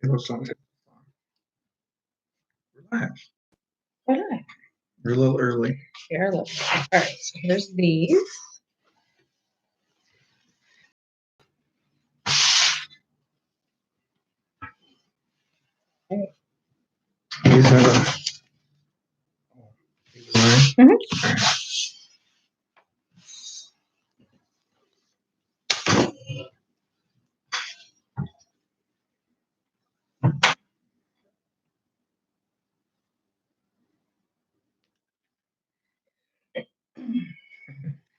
It looks like relax. Relax. You're a little early. Here, look. All right, so here's these. These are the. Mhm.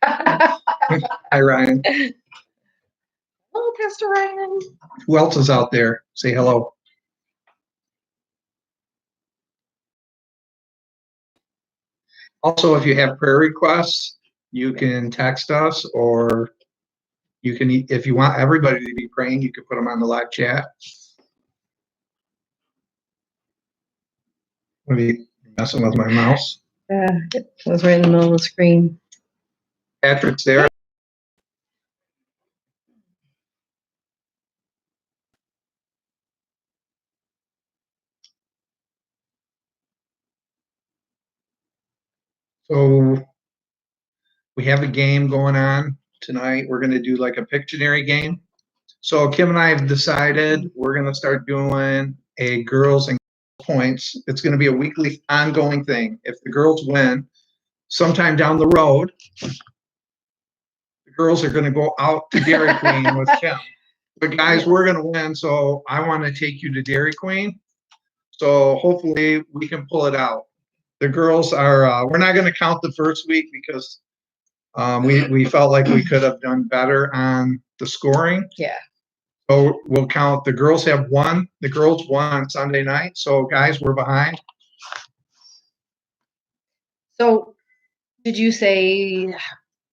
All right. Hi, Ryan. Hello, Pastor Ryan. Who else is out there? Say hello. Also, if you have prayer requests, you can text us, or you can, if you want everybody to be praying, you can put them on the live chat. What are you messing with my mouse? It was right in the middle of the screen. Patrick's there. So we have a game going on tonight. We're going to do like a Pictionary game. So Kim and I have decided we're going to start doing a girls and points. It's going to be a weekly ongoing thing. If the girls win, sometime down the road, the girls are going to go out to Dairy Queen with Kim. But guys, we're going to win, so I want to take you to Dairy Queen. So hopefully we can pull it out. The girls are, we're not going to count the first week because we felt like we could have done better on the scoring. Yeah. So we'll count. The girls have won. The girls won on Sunday night. So guys, we're behind. So did you say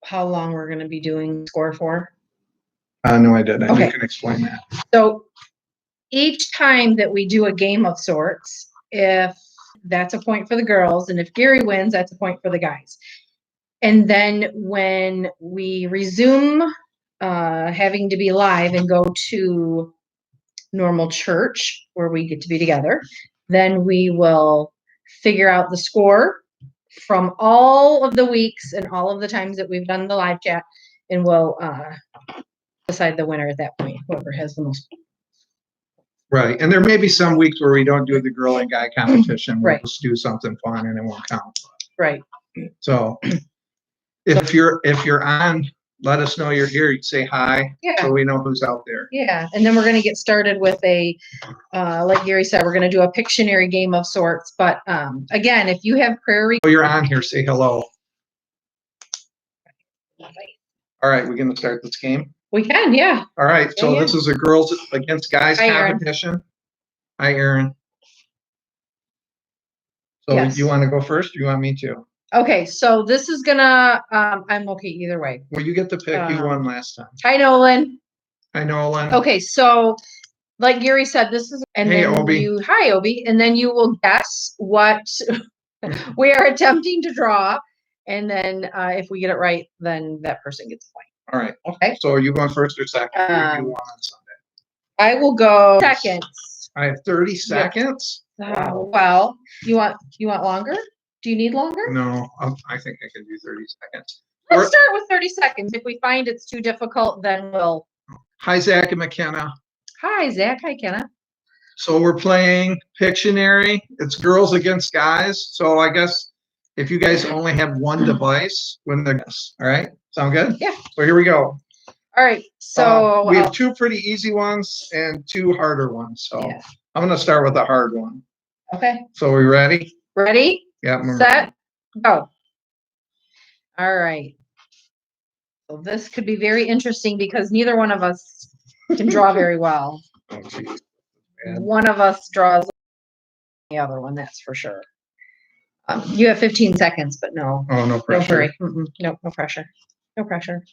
how long we're going to be doing score for? No, I didn't. Okay. You can explain that. So each time that we do a game of sorts, if that's a point for the girls, and if Gary wins, that's a point for the guys. And then when we resume having to be live and go to normal church where we get to be together, then we will figure out the score from all of the weeks and all of the times that we've done the live chat, and we'll decide the winner at that point, whoever has the most. Right. And there may be some weeks where we don't do the girl and guy competition. We'll Right. just do something fun and it won't count. Right. So if you're on, let us know you're here. You say hi. Yeah. So we know who's out there. Yeah. And then we're going to get started with a, like Gary said, we're going to do a Pictionary game of sorts. But again, if you have prayer Oh, you're on here. Say hello. All right. We're going to start this game. We can, yeah. All right. So Yeah. this is a girls against guys Hi, Aaron. competition. Hi, Aaron. So Yes. you want to go first? Or you want me to? Okay. So this is gonna, I'm okay either way. Well, you get to pick. You won last time. Hi, Nolan. Hi, Nolan. Okay. So like Gary said, this is, and Hey, then Obi. hi, Obi. And then you will guess what we are attempting to draw. And then if we get it right, then that person gets a point. All right. Okay. So are you going first or second? You won on Sunday. I will go seconds. I have 30 seconds. Wow. Well, you want longer? Do you need longer? No, I think I can do 30 seconds. Let's start with 30 seconds. If we find it's too difficult, then we'll. Hi, Zach and McKenna. Hi, Zach. Hi, Kenna. So we're playing Pictionary. It's girls against guys. So I guess if you guys only have one device, when they're all right. Sound good? Yeah. So here we go. All right. So we have two pretty easy ones and two harder ones. So yeah. I'm going to start with the hard one. Okay. So are we ready? Ready? Yeah. Set. Go. All right. So this could be very interesting because neither one of us can draw very well. Oh, geez. One of us draws the other one, that's for sure. You have 15 seconds, but no. Oh, no pressure. No pressure. No pressure.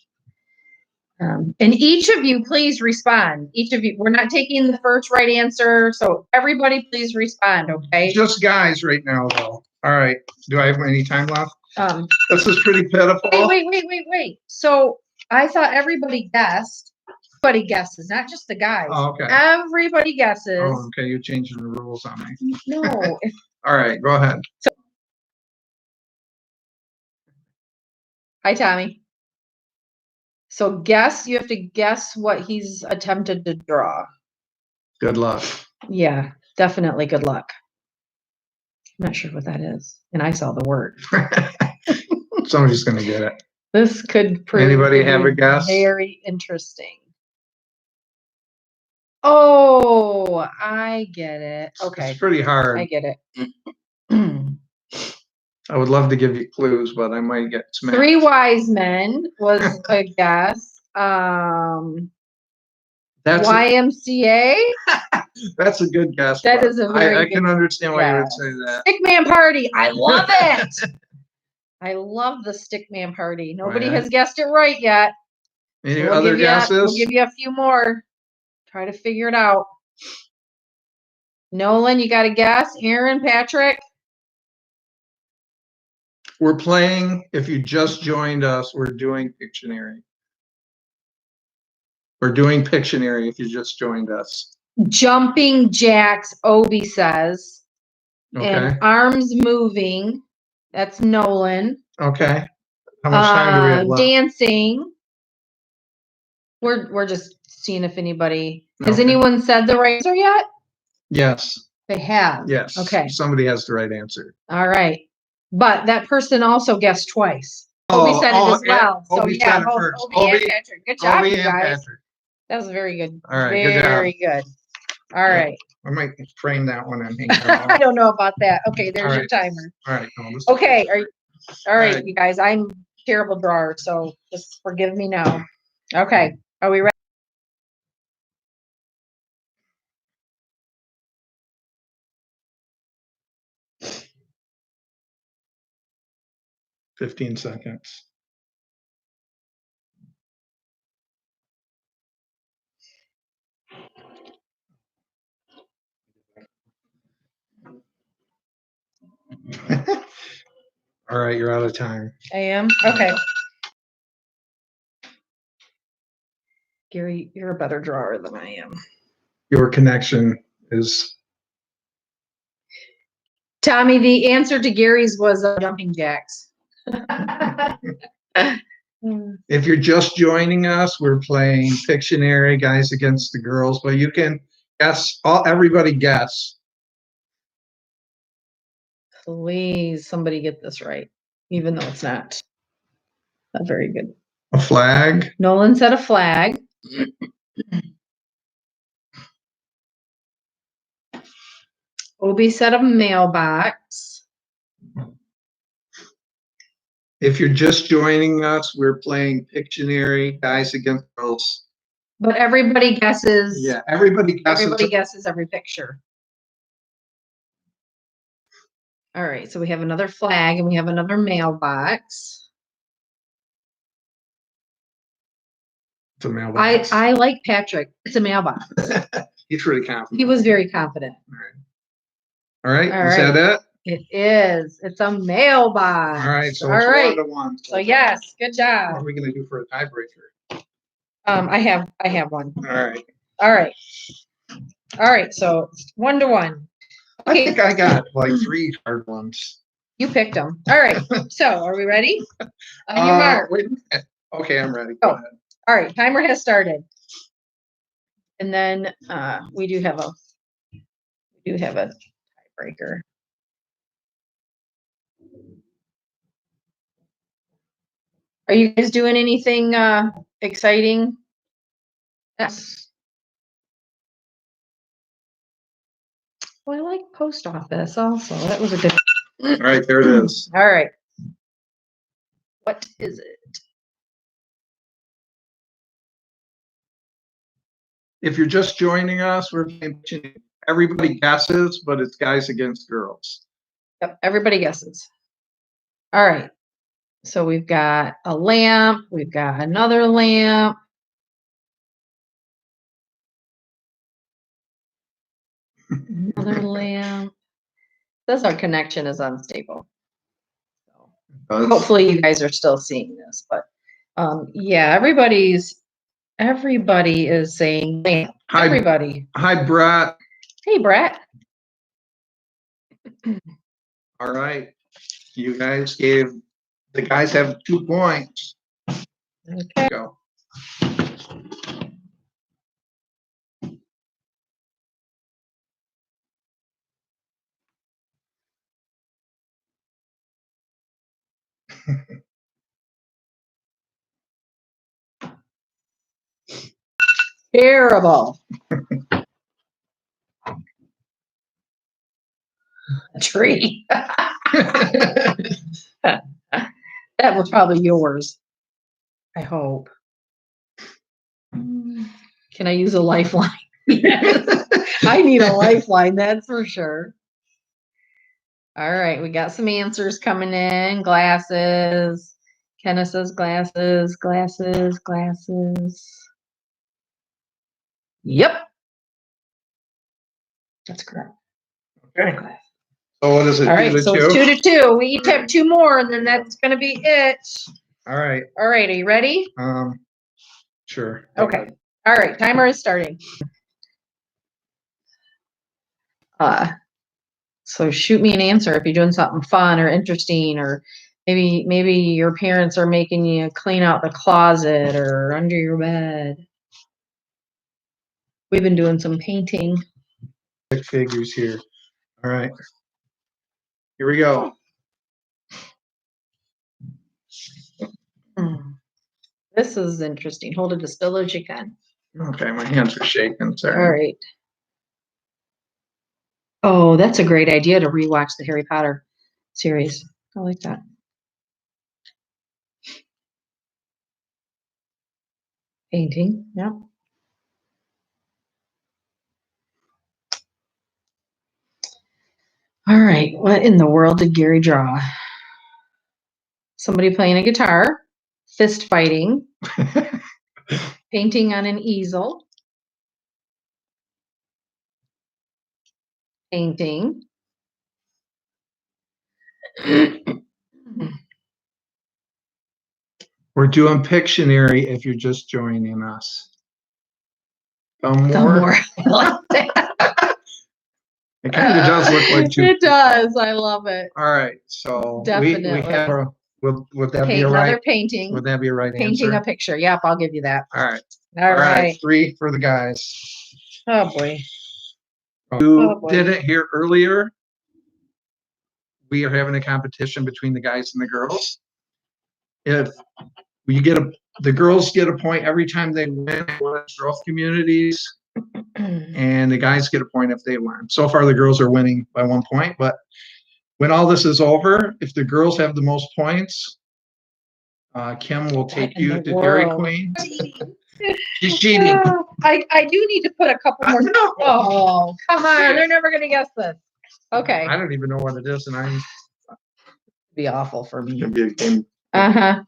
And each of you, please respond. Each of you, we're not taking the first right answer. So everybody, please respond. Okay. Just guys right now, though. All right. Do I have any time left? This is pretty pitiful. Wait. So I thought everybody guessed. everybody guesses, not just the guys. Oh, okay. Everybody guesses. Oh, okay, you're changing the rules on me. No. All right, go ahead. Hi, Tommy. So you have to guess what he's attempted to draw. Good luck. Yeah, definitely good luck. I'm not sure what that is. And I saw the word. Somebody's gonna get it. This could prove Anybody to have be a guess? very interesting. Oh, I get it. Okay, It's pretty hard. I get it. I would love to give you clues, but I might get smacked. Three Wise Men was a guess. That's YMCA. that's a good guess. That but is a very I good can understand why you would guess. say that. Stickman Party. I love it. I love the Stickman Party. Nobody Right. has guessed it right yet. Any We'll other give you guesses? we'll give you a few more. Try to figure it out. Nolan, you got a guess? Aaron, Patrick? We're playing, if you just joined us, we're doing Pictionary. We're doing Pictionary if you just joined us. Jumping Jacks, Obi says. Okay. And Arms Moving. That's Nolan. Okay. How much time do we have left? Dancing. We're just seeing if anybody has Okay. anyone said the right answer yet? Yes. They have. Yes. Okay. Somebody has the right answer. All right. But that person also guessed twice. Obi said it as well. So Obi yeah, said it both first. Obi and Patrick. Good job, Obi you and guys. Patrick. That was very good. All right, good job. Very good. All right. I might frame that one and hang I that on. don't know about that. Okay, there's All your right. timer. All right. No, this- Okay. All right, right. you guys. I'm a terrible drawer, so just forgive me now. Okay. Are we ready? $15 seconds. All right, you're out of time. I am? Okay. Gary, you're a better drawer than I am. Your connection is Tommy, the answer to Gary's was jumping jacks. if you're just joining us, we're playing Pictionary, Guys Against the Girls, but you can guess everybody guess. Please, somebody get this right, even though it's not very good. A flag. Nolan said a flag. Obi said a mailbox. If you're just joining us, we're playing Pictionary, Guys Against Girls. But everybody guesses. Yeah, everybody guesses. Everybody guesses every picture. All right, so we have another flag and we have another mailbox. It's a mailbox. I like Patrick. It's a mailbox. He's really confident. He was very confident. All right. All Is that it? It is. It's a mailbox. All right. So All it's right. 1-1. So yes, good What job. are we going to do for a tiebreaker? I have one. All right. All right. All right. So 1-1. I think I got like 3 hard ones. You picked them. All right. So are we ready? On your mark. Wait a minute. Okay, I'm ready. Go. Go ahead. All right. Timer has started. And then we do have a tiebreaker. Are you guys doing anything exciting? Yes. Well, I like post office also. That was a good. All right, there it is. All right. What is it? If you're just joining us, we're playing Pictionary. Everybody guesses, but it's Guys Against Girls. Yep, everybody guesses. All right. So we've got a lamp, we've got another lamp. Another lamp. Says our connection is unstable. So hopefully you guys are still seeing this, but yeah, everybody's Everybody is saying, Hi. everybody. Hi, Brett. Hey, Brett. All right. You guys the guys have 2 points. Okay. Go. Terrible. Tree. That was probably yours. I hope. Can I use a lifeline? Yes. I need a lifeline, that's for sure. All right, we got some answers coming in. Glasses. Kenna says glasses, glasses, glasses. Yep. That's correct. Okay. So what is it? All right, 2 to so 2? it's 2 to 2. We each have 2 more, and then that's going to be it. All right. All right, are you ready? Sure. Okay. All right, timer is starting. So shoot me an answer if you're doing something fun or interesting, or maybe your parents are making you clean out the closet or under your bed. We've been doing some painting. Figures here. All right. Here we go. This is interesting. Hold it as still as you can. Okay, my hands are shaking. Sorry. All right. Oh, that's a great idea to rewatch the Harry Potter series. I like that. Painting, yeah. All right, what in the world did Gary draw? Somebody playing a guitar, fist fighting, painting on an easel, painting. We're doing Pictionary if you're just joining us. More. I like that. It kind of does look like 2. It does. I love it. All right. So Definitely. we have would that be a Another right? Painting. Would that be a right Painting answer? a picture. Yep, I'll give you that. All right. All right. 3 for the guys. Oh boy. Who did it here earlier? We are having a competition between the guys and the girls. If you the girls get a point every time they win growth communities, and the guys get a point if they win. So far, the girls are winning by 1 point, but when all this is over, if the girls have the most points, Kim will take you to Dairy Queen. She's cheating. I do need to put a couple more. No. Oh, come on. They're never going to guess this. Okay. I don't even know what it is, and I'm be awful for me. gonna be a game. Uh-huh.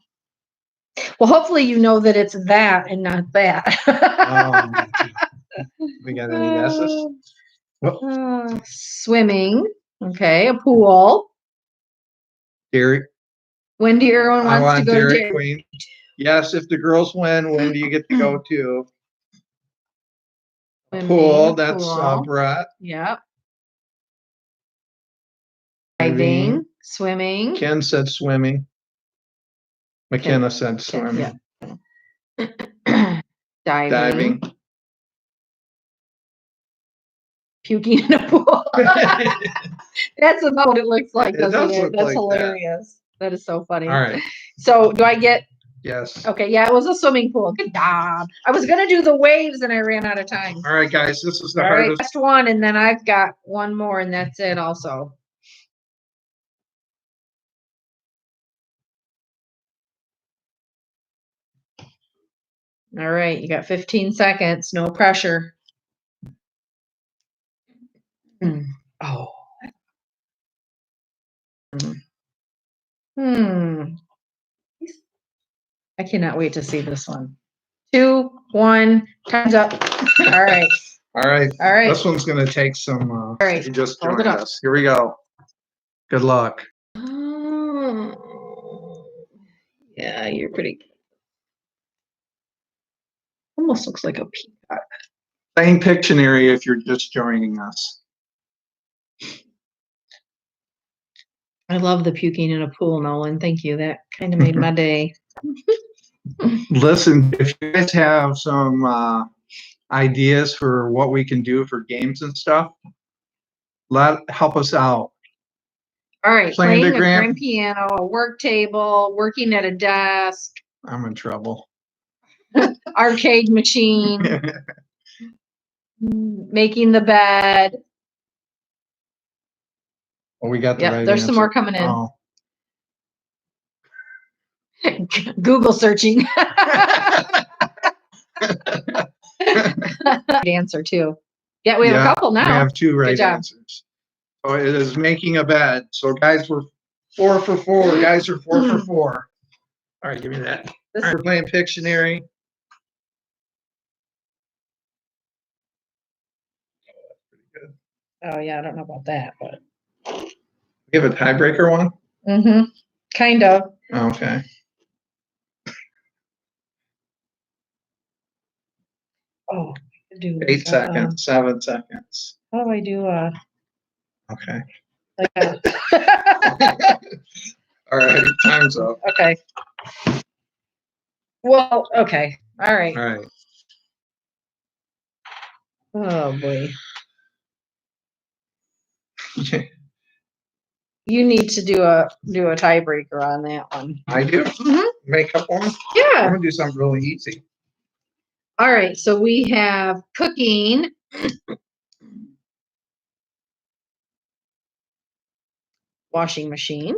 Well, hopefully you know that it's that and not that. We got any guesses? Swimming. Okay, a pool. Dairy. When do everyone I wants want to go Dairy to Dairy Queen. Yes, if the girls win, when do you get to go to? Swimming, Pool. That's pool. Brett. Yep. Diving, swimming. Ken said swimming. McKenna said swimming. Yeah. Diving. Puking in a pool. That's about what it looks like, doesn't it? That's hilarious. That is so funny. All right. So do I get? Yes. Okay, yeah, it was a swimming pool. Good job. I was gonna do the waves and I ran out of time. All right, guys, this is the All hardest. right, last one, and then I've got one more, and that's it also. All right, you got 15 seconds, no pressure. Oh. I cannot wait to see this one. 2, 1, time's up. All right. All right. All right. This one's going to take some. All right. You just joined us. Here we go. Good luck. Oh. Yeah, you're pretty. Almost looks like a peacock. Playing Pictionary if you're just joining us. I love the puking in a pool, Nolan. Thank you. That kind of made my day. Listen, if you guys have some ideas for what we can do for games and stuff, help us out. All right, Playing playing the a grand- grand piano, a work table, working at a desk, I'm in trouble. arcade machine, making the bed. Well, we got the Yep, right there's answer. some more coming in. Oh. Google searching. Answer too. Yeah, we have a couple now. We have two right job. answers. So it is making a bed. So guys were 4 for 4. Guys are 4 for 4. All right, give me that. All right, we're playing Pictionary. Oh yeah, I don't know about that, but You have a tiebreaker one? kind of. Okay. Oh, do 8 seconds, 7 seconds. How do I do Okay. like a All right, time's up. okay. Well, okay. All right. All right. Oh boy. You need to do a tiebreaker on that one. I do? Make up one? I'm Yeah. gonna do something really easy. All right. So we have cooking. Washing machine.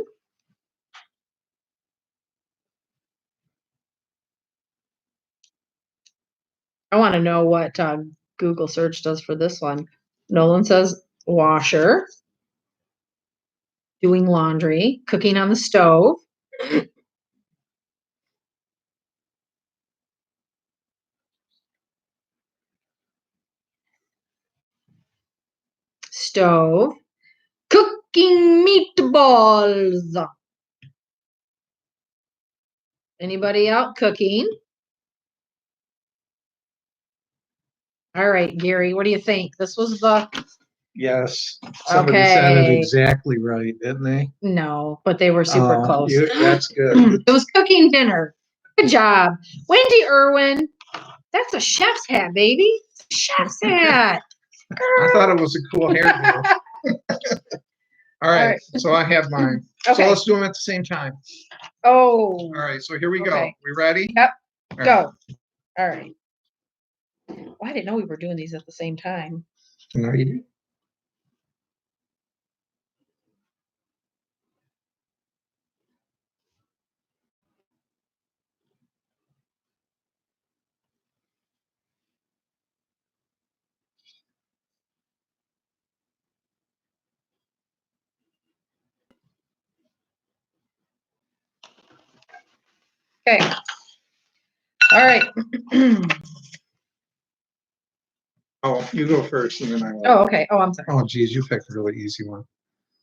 I want to know what Google search does for this one. Nolan says washer, doing laundry, cooking on the stove. Stove, cooking meatballs. Anybody out cooking? All right, Gary, what do you think? This was the Yes. Somebody said it Okay. exactly right, didn't they? No, but they were super close. That's good. It was cooking dinner. Good job. Wendy Irwin. That's a chef's hat, baby. It's a chef's hat. I thought it was a cool hairdo. All right, so I have mine. So Okay. let's do them at the same time. Oh. All right, so here we go. Okay. We ready? Yep. All Go. right. All right. Well, I didn't know we were doing these at the same time. No, you do. Okay. All right. Oh, you go first, and then I will. Oh, okay. Oh, I'm sorry. Oh, geez, you picked a really easy one.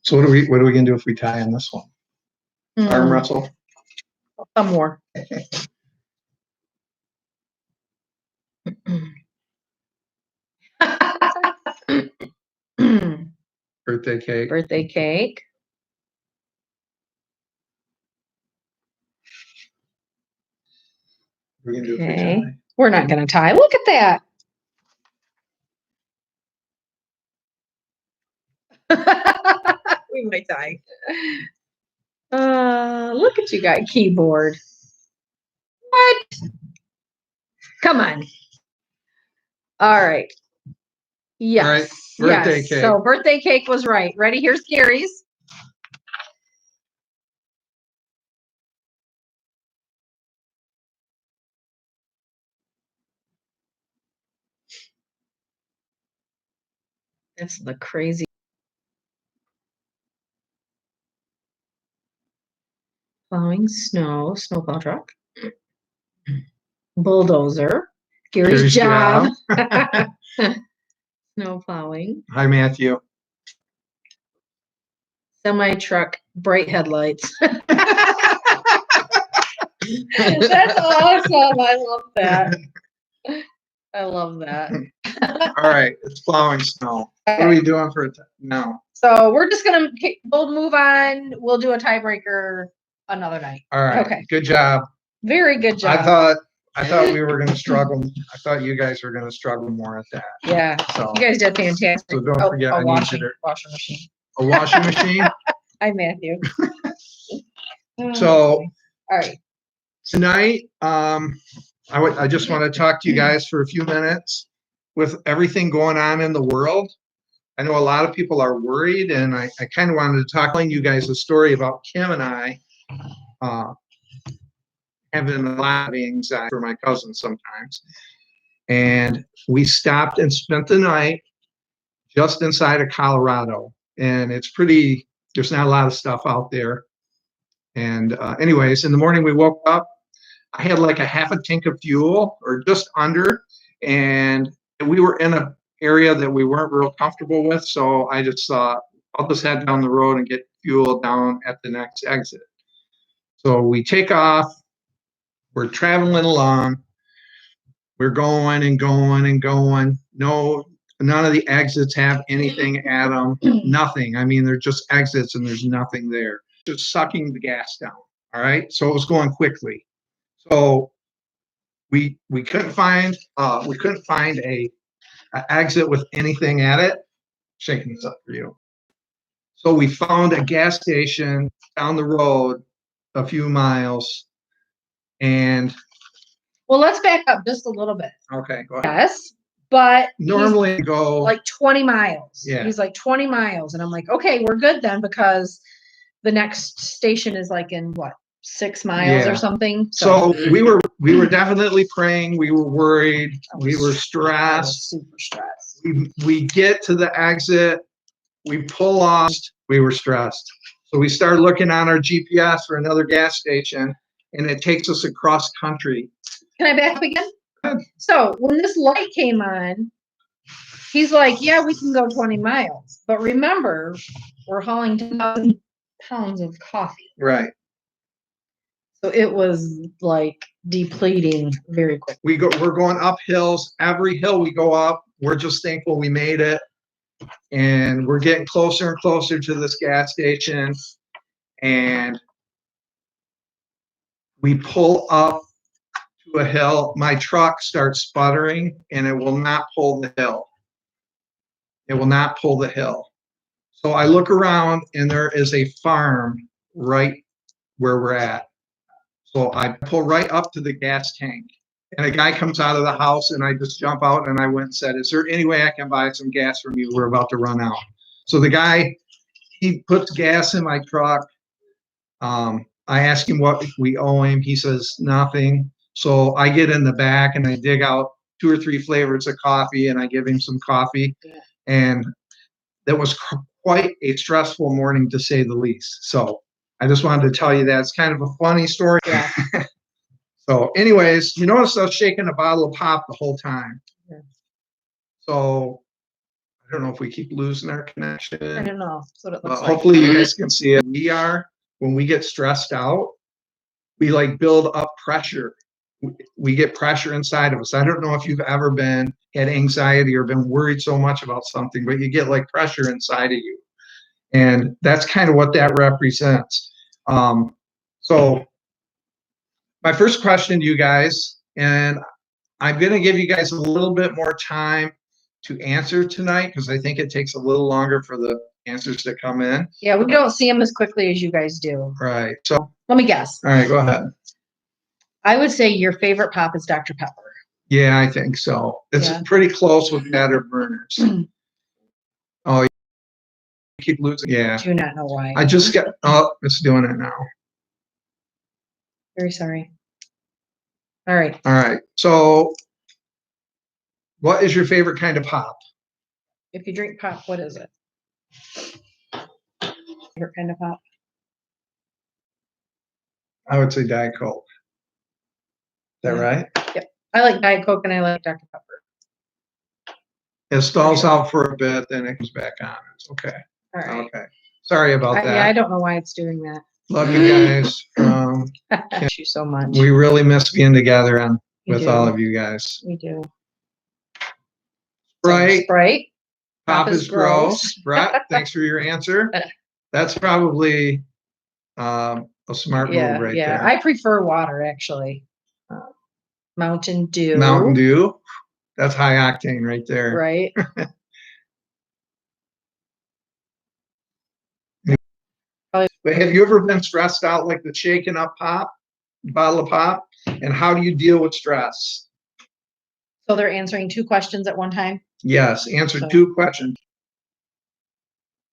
So what are we gonna do if we tie on this one? Arm wrestle. Some more. Birthday cake. Birthday cake. We're gonna do if we Okay. tie. We're not going to tie. Look at that. We might tie. Look at you got keyboard. What? Come on. All right. Yes. All right, birthday yes. cake. So birthday cake was right. Ready? Here's Gary's. That's the crazy. Plowing snow, snowplow truck. Bulldozer. Gary's job. Snow plowing. Hi, Matthew. Semi truck, bright headlights. That's awesome. I love that. I love that. All right, it's plowing snow. What are we doing for now? So we're just gonna, we'll move on. We'll do a tiebreaker another night. All right. Okay. Good job. Very good job. I thought we were gonna struggle. I thought you guys were gonna struggle more at that. Yeah. So, You guys did fantastic. so don't forget, A I need washing you to, machine. a washing machine. Hi, Matthew. So, all right. tonight, I just want to talk to you guys for a few minutes with everything going on in the world. I know a lot of people are worried, and I kind of wanted to talk to you guys a story about Kim and I having a lot of anxiety for my cousin sometimes. And we stopped and spent the night just inside of Colorado. And it's pretty, there's not a lot of stuff out there. And anyways, in the morning we woke up, I had like a half a tank of fuel or just under, and we were in an area that we weren't real comfortable with. So I just thought, I'll just head down the road and get fuel down at the next exit. So we take off, we're traveling along, we're going and going and going. No, none of the exits have anything at them, nothing. I mean, they're just exits and there's nothing there. Just sucking the gas down. All right. So it was going quickly. So we couldn't find a exit with anything at it. Shaking this up for you. So we found a gas station down the road a few miles, and Well, let's back up just a little bit. okay, go ahead. Yes, but Normally go like 20 miles. Yeah. He's like 20 miles, and I'm like, okay, we're good then, because the next station is like in what, 6 miles Yeah. or something. So we were definitely praying. We were worried. We were I was stressed. super stressed. We get to the exit. We pull off. We were stressed. So we started looking on our GPS for another gas station, and it takes us across country. Can I back up again? Good. So when this light came on, he's like, yeah, we can go 20 miles. But remember, we're hauling 10,000 pounds of coffee. Right. So it was like depleting very quick. We're going up hills. Every hill we go up, we're just thankful we made it. And we're getting closer and closer to this gas station. And we pull up to a hill. My truck starts sputtering and it will not pull the hill. It will not pull the hill. So I look around and there is a farm right where we're at. So I pull right up to the gas tank, and a guy comes out of the house, and I just jump out and I went and said, is there any way I can buy some gas from you? We're about to run out. So the guy, he puts gas in my truck. I ask him what we owe him. He says nothing. So I get in the back and I dig out 2 or 3 flavors of coffee and I give him some coffee. Yeah. And that was quite a stressful morning, to say the least. So I just wanted to tell you that. It's kind of a funny story. Yeah. So anyways, you notice I was shaking a bottle of pop the whole time. Yeah. So I don't know if we keep losing our connection. I don't know. That's what it looks like. Hopefully you guys can see it. When we get stressed out, we like build up pressure. We get pressure inside of us. I don't know if you've ever had anxiety or been worried so much about something, but you get like pressure inside of you. And that's kind of what that represents. So my first question to you guys, and I'm going to give you guys a little bit more time to answer tonight, because I think it takes a little longer for the answers to come in. Yeah, we don't see them as quickly as you guys do. Right. So let me guess. All right, go ahead. I would say your favorite pop is Dr. Pepper. Yeah, I think so. It's pretty close with Batter Burners. Oh, you keep losing. Yeah. I do not know why. I just got, oh, it's doing it now. Very sorry. All right. All right. So what is your favorite kind of pop? If you drink pop, what is it? Favorite kind of pop? I would say Diet Coke. Is that right? Yep. I like Diet Coke and I like Dr. Pepper. It stalls out for a bit, then it comes back on. It's okay. All right. Okay. Sorry about that. Yeah, I don't know why it's doing that. Love you guys. Thank you so much. We really miss being together on with all of you guys. We do. Sprite. Sprite. Pop is gross. Brett, thanks for your answer. That's probably a smart move right there. I prefer water, actually. Mountain Dew. Mountain Dew. That's high octane right there. Right. But have you ever been stressed out like the shaken up pop, bottle of pop? And how do you deal with stress? So they're answering 2 questions at one time? Yes, answer 2 questions.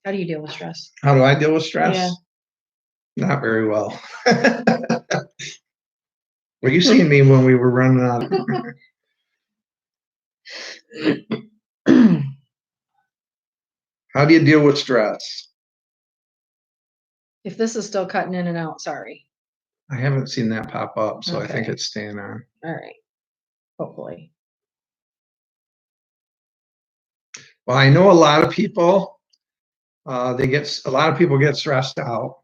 How do you deal with stress? How do I deal with stress? Yeah. Not very well. Well, you seen me when we were running out. How do you deal with stress? If this is still cutting in and out, sorry. I haven't seen that pop up, so I think Okay. it's staying on. All right. Hopefully. Well, I know a lot of people, a lot of people get stressed out.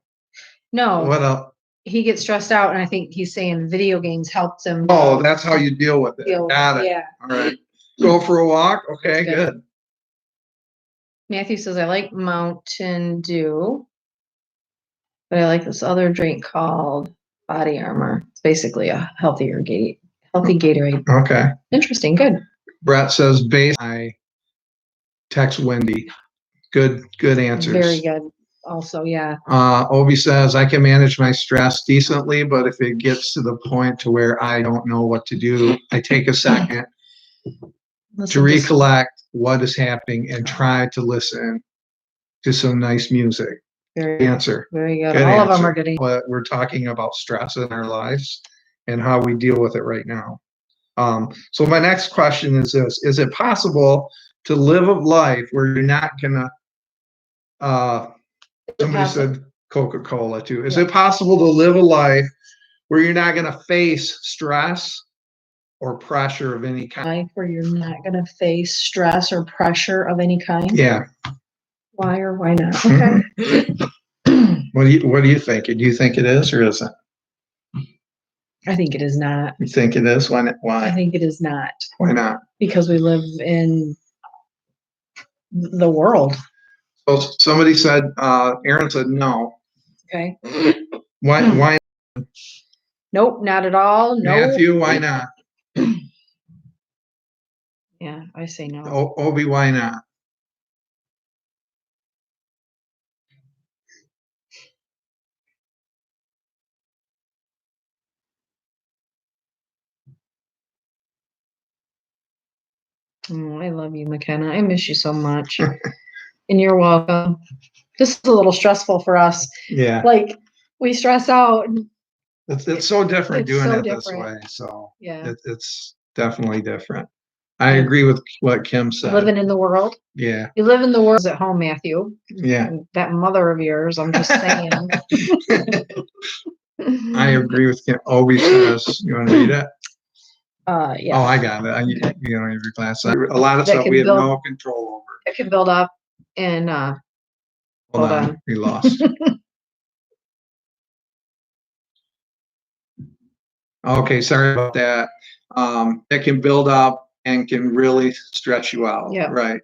No, What else? he gets stressed out, and I think he's saying video games helped him. Oh, that's how you deal with it. Got it. Yeah. All right. Go for a walk. Okay, Good. good. Matthew says, I like Mountain Dew, but I like this other drink called Body Armor. It's basically a healthy Gatorade. Okay. Interesting. Good. Brett says base. I text Wendy. Good answers. Very good. Also, yeah. Obi says I can manage my stress decently, but if it gets to the point to where I don't know what to do, I take a second to recollect what is happening and try to listen to some nice music. Very answer. Very good. Good All answer. of them are good. But we're talking about stress in our lives and how we deal with it right now. So my next question is this: is it possible to live a life where you're not gonna? Somebody said Coca-Cola too. Is it possible to live a life where you're not gonna face stress or pressure of any kind? Life where you're not going to face stress or pressure of any kind. Yeah. Why or why not? Okay. What do you think? Do you think it is or isn't? I think it is not. You think it is? Why? I think it is not. Why not? Because we live in the world. So somebody said, Aaron said no. Okay. Why? Nope, not at all. No. Matthew, why not? Yeah, I say no. Obi, why not? Oh, I love you, McKenna. I miss you so much. And you're welcome. This is a little stressful for us. Yeah. Like, we stress out. It's so different It's doing so it this different. way. So Yeah. it's definitely different. I agree with what Kim said. Living in the world. Yeah. You live in the world at home, Matthew. Yeah. And that mother of yours, I'm just saying. I agree with Kim. Obi says, you want to read it? Yeah. Oh, I got it. You don't have your class. A lot of That stuff can we have build- no control over. It can build up and Hold on. We lost. Okay, sorry about that. It can build up and can really stretch you out. Yeah. Right.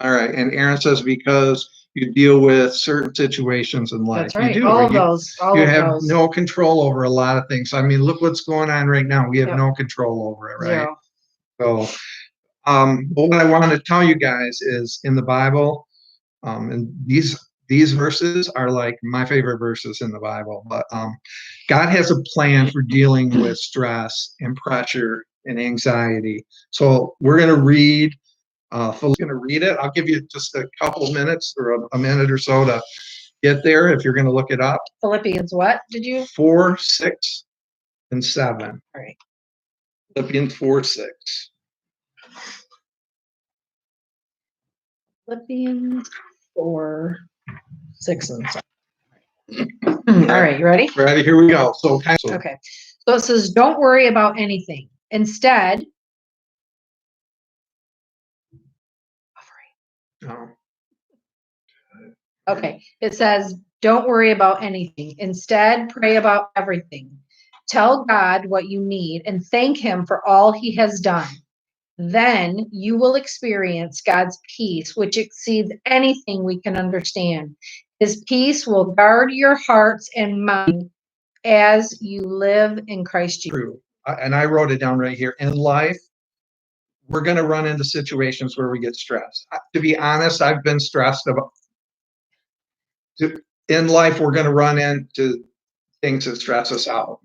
All right. And Aaron says because you deal with certain situations in life. That's right. You do. All of those. You have no control over a lot of things. I mean, look what's going on right now. We have Yep. no control over it, right? Zero. So, but what I want to tell you guys is in the Bible, and these verses are like my favorite verses in the Bible, but God has a plan for dealing with stress and pressure and anxiety. So we're going to read, Phil's going to read it. I'll give you just a couple minutes or a minute or so to get there if you're going to look it up. Philippians what did you? 4, 6, and 7. All right. Philippians 4, 6. Philippians 4, 6, and 7. All right, you ready? Ready? Here we go. So okay. So it says, don't worry about anything. Instead, okay. It says, don't worry about anything. Instead, pray about everything. Tell God what you need and thank Him for all He has done. Then you will experience God's peace, which exceeds anything we can understand. His peace will guard your hearts and mind as you live in Christ Jesus. True. And I wrote it down right here. In life, we're going to run into situations where we get stressed. To be honest, I've been stressed about. In life, we're going to run into things that stress us out.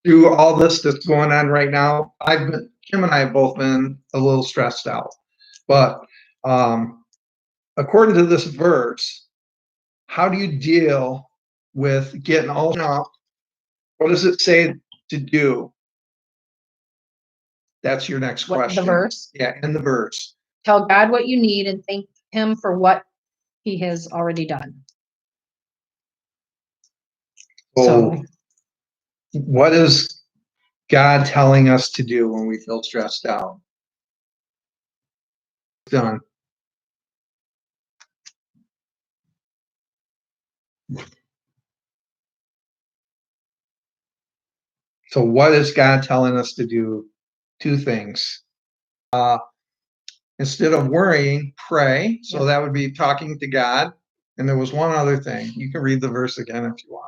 Through all this that's going on right now, Kim and I have both been a little stressed out. But according to this verse, how do you deal with getting all up? What does it say to do? That's your next What, question. the verse? Yeah, in the verse. Tell God what you need and thank Him for what He has already done. So, what is God telling us to do when we feel stressed out? Done. So, what is God telling us to do? Two things. Instead of worrying, pray. So that would be talking to God. And there was one other thing. You can read the verse again if you want.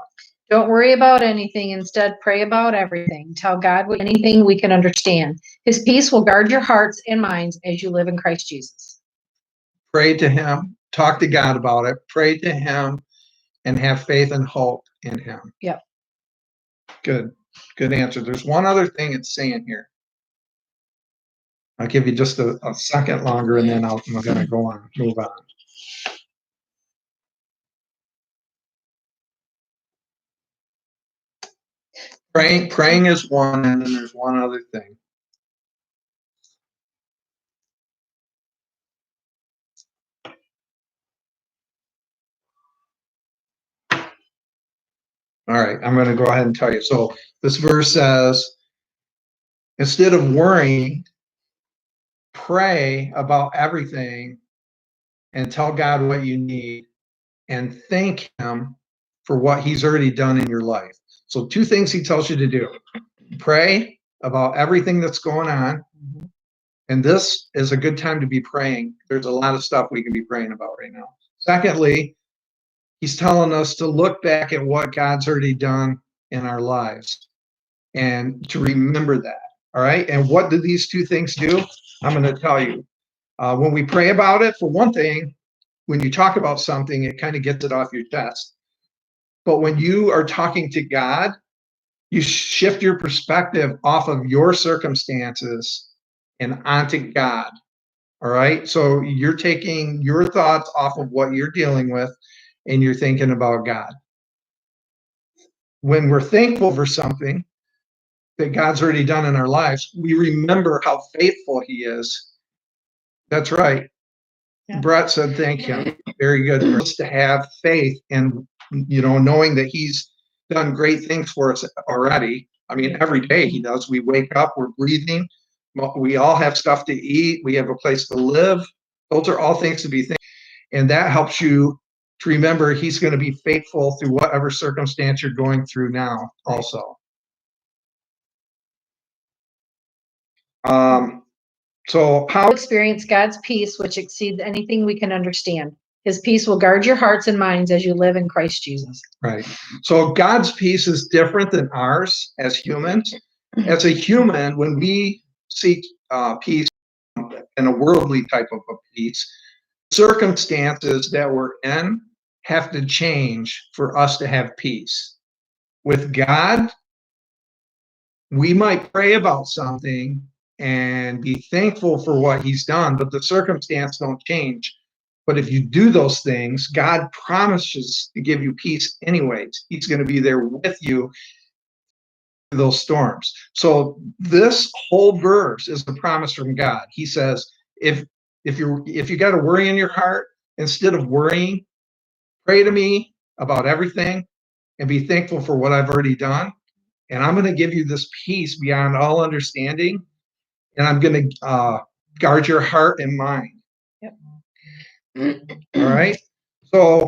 Don't worry about anything. Instead, pray about everything. Tell God anything we can understand. His peace will guard your hearts and minds as you live in Christ Jesus. Pray to Him. Talk to God about it. Pray to Him and have faith and hope in Him. Yep. Good. Good answer. There's one other thing it's saying here. I'll give you just a second longer and then I'm going to go on, move on. Praying is one, and then there's one other thing. All right, I'm going to go ahead and tell you. So this verse says, instead of worrying, pray about everything and tell God what you need and thank Him for what He's already done in your life. So two things He tells you to do. Pray about everything that's going on. And this is a good time to be praying. There's a lot of stuff we can be praying about right now. Secondly, He's telling us to look back at what God's already done in our lives and to remember that. All right. And what do these two things do? I'm going to tell you. When we pray about it, for one thing, when you talk about something, it kind of gets it off your chest. But when you are talking to God, you shift your perspective off of your circumstances and onto God. All right. So you're taking your thoughts off of what you're dealing with and you're thinking about God. When we're thankful for something that God's already done in our lives, we remember how faithful He is. That's right. Yeah. Brett said, thank you. Very good. For us to have faith and, knowing that He's done great things for us already. I mean, every day He does. We wake up, we're breathing. We all have stuff to eat. We have a place to live. Those are all things to be thankful. And that helps you to remember He's going to be faithful through whatever circumstance you're going through now also. So how experience God's peace, which exceeds anything we can understand. His peace will guard your hearts and minds as you live in Christ Jesus. Right. So God's peace is different than ours as humans. As a human, when we seek peace in a worldly type of a peace, circumstances that we're in have to change for us to have peace. With God, we might pray about something and be thankful for what He's done, but the circumstance don't change. But if you do those things, God promises to give you peace anyways. He's going to be there with you through those storms. So this whole verse is a promise from God. He says, if you got a worry in your heart, instead of worrying, pray to me about everything and be thankful for what I've already done. And I'm going to give you this peace beyond all understanding. And I'm going to guard your heart and mind. Yep. All right. So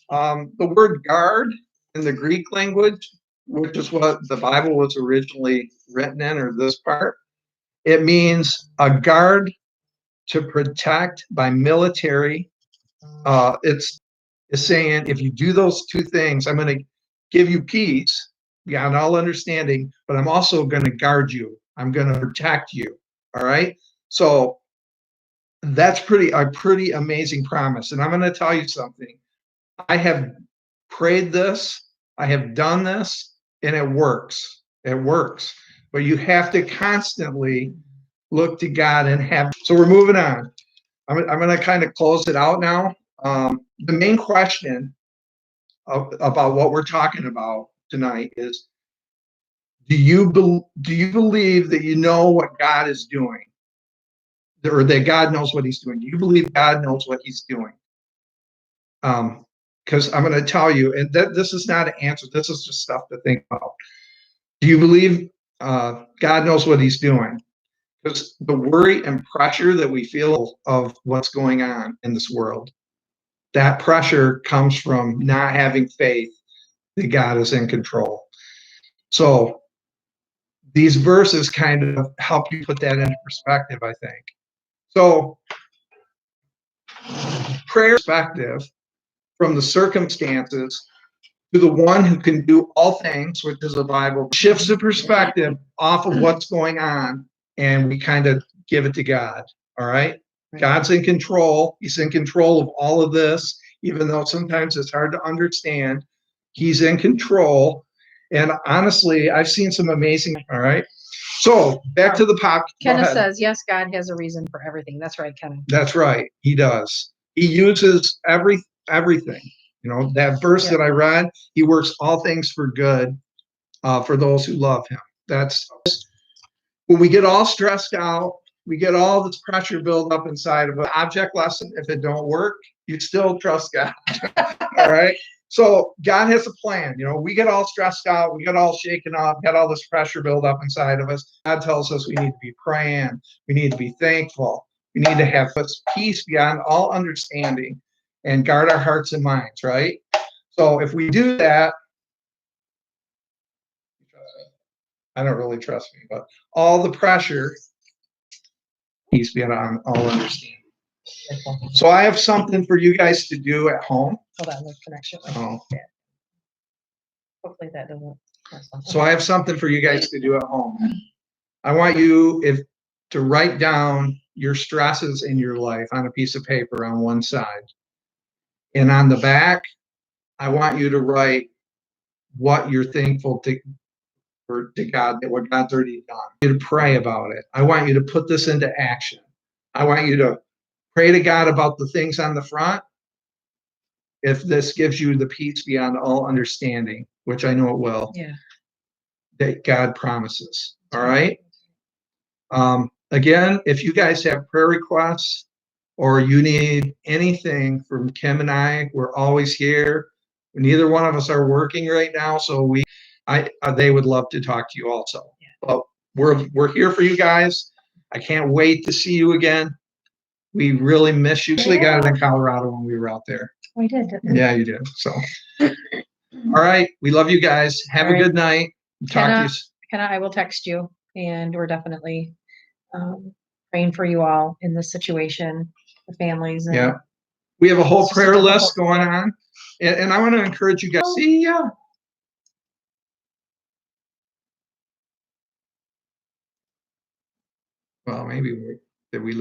the word guard in the Greek language which is what the Bible was originally written in, or this part. It means a guard to protect by military. It's saying if you do those two things, I'm going to give you peace beyond all understanding, but I'm also going to guard you. I'm going to protect you. All right. So that's a pretty amazing promise. And I'm going to tell you something. I have prayed this, I have done this, and it works. It works. But you have to constantly look to God and have. So we're moving on. I'm going to kind of close it out now. The main question about what we're talking about tonight is, do you believe that you know what God is doing, or that God knows what He's doing? Do you believe God knows what He's doing? Because I'm going to tell you, and this is not an answer. This is just stuff to think about. Do you believe God knows what He's doing? Because the worry and pressure that we feel of what's going on in this world, that pressure comes from not having faith that God is in control. So these verses kind of help you put that into perspective, I think. So prayer perspective from the circumstances to the one who can do all things, which is the Bible, shifts the perspective off of what's going on, and we kind of give it to God. All right? God's in control. He's in control of all of this, even though sometimes it's hard to understand. He's in control. And honestly, I've seen some amazing. All right. So back to the pop. Kenneth says, yes, God has a reason for everything. That's right, Kenneth. That's right. He does. He uses everything. You know, that verse that I read, He works all things for good for those who love Him. That's when we get all stressed out, we get all this pressure built up inside of an object lesson. If it don't work, you still trust God. All right. So God has a plan. You know, we get all stressed out, we get all shaken up, got all this pressure built up inside of us. God tells us we need to be praying, we need to be thankful, we need to have this peace beyond all understanding and guard our hearts and minds, right? So if we do that, I don't really trust me, but all the pressure, peace beyond all understanding. So I have something for you guys to do at home. Hold on, the connection. Oh. Hopefully that doesn't. So I have something for you guys to do at home. I want you to write down your stresses in your life on a piece of paper on one side. And on the back, I want you to write what you're thankful to God, that what God's already done. You to pray about it. I want you to put this into action. I want you to pray to God about the things on the front. If this gives you the peace beyond all understanding, which I know it will, that God promises. All right. Again, if you guys have prayer requests or you need anything from Kim and I, we're always here. Neither one of us are working right now, so they would love to talk to you also. But we're here for you guys. I can't wait to see you again. We really miss you. Actually got it in Colorado when we were out there. We did, didn't we? Yeah, you did. So, all right. We love you guys. Have a good night. Talk to you. Kenna, I will text you, and we're definitely praying for you all in this situation, the families. And yeah. We have a whole prayer list going on. And I want to encourage you guys. See ya. Well, maybe did we